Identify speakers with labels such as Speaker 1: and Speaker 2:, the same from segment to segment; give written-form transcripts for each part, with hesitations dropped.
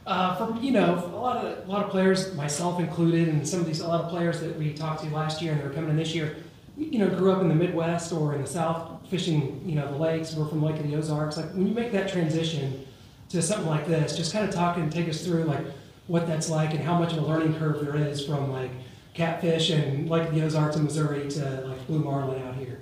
Speaker 1: From a lot of players, myself included, and a lot of players that we talked to last year and that are coming in this year, grew up in the Midwest or in the South fishing, the lakes. We're from Lake of the Ozarks. Like when you make that transition to something like this, just kind of talk and take us through like what that's like and how much of a learning curve there is from like catfish and Lake of the Ozarks in Missouri to like blue marlin out here.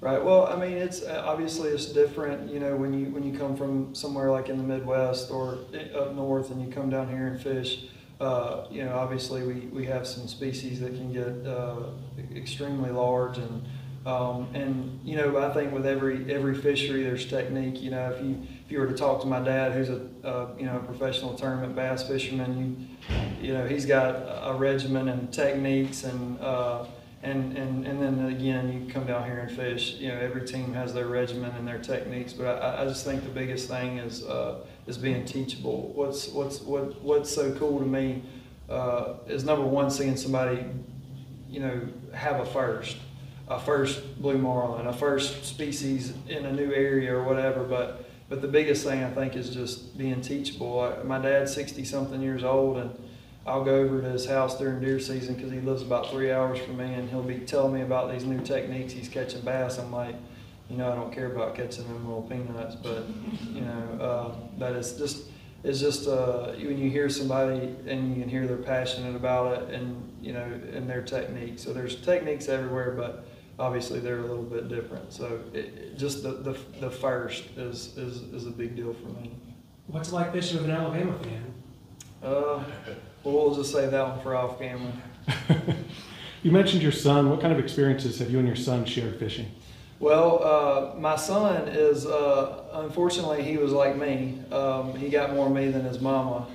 Speaker 2: Right. Well, I mean, it's obviously it's different, when you come from somewhere like in the Midwest or up north and you come down here and fish. Obviously we have some species that can get extremely large, and I think with every fishery there's technique. If you were to talk to my dad, who's a professional tournament bass fisherman, he's got a regimen and techniques, and then again, you come down here and fish. Every team has their regimen and their techniques, but I just think the biggest thing is being teachable. What's so cool to me is number one, seeing somebody, have a first blue marlin, a first species in a new area or whatever. But the biggest thing I think is just being teachable. My dad's 60-something years old, and I'll go over to his house during deer season because he lives about 3 hours from me, and he'll be telling me about these new techniques he's catching bass. I'm like, I don't care about catching them little peanuts, but that is just when you hear somebody and you can hear they're passionate about it, and their techniques. So there's techniques everywhere, but obviously they're a little bit different. So just the first is a big deal for me.
Speaker 1: What's it like fishing with an Alabama fan?
Speaker 2: Well, we'll just say that one for off camera.
Speaker 3: You mentioned your son. What kind of experiences have you and your son shared fishing?
Speaker 2: Well, my son is, unfortunately, he was like me. He got more of me than his mama.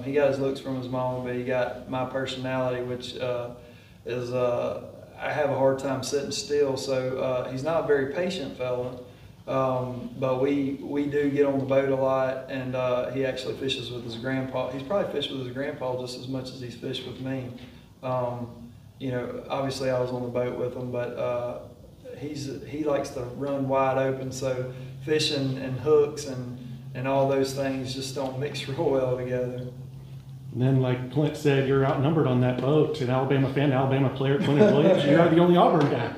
Speaker 2: He got his looks from his mama, but he got my personality, which is, I have a hard time sitting still. So he's not a very patient fella. But we do get on the boat a lot, and he actually fishes with his grandpa. He's probably fished with his grandpa just as much as he's fished with me. Obviously I was on the boat with him, but he likes to run wide open, so fishing and hooks and all those things just don't mix real well together.
Speaker 3: And then, like Clint said, you're outnumbered on that boat. An Alabama fan, Alabama player, Quinnen Williams. You're the only Auburn guy.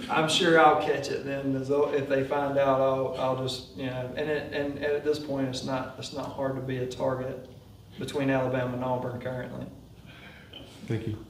Speaker 2: I'm sure I'll catch it then. If they find out, I'll just and at this point it's not hard to be a target between Alabama and Auburn currently.
Speaker 3: Thank you.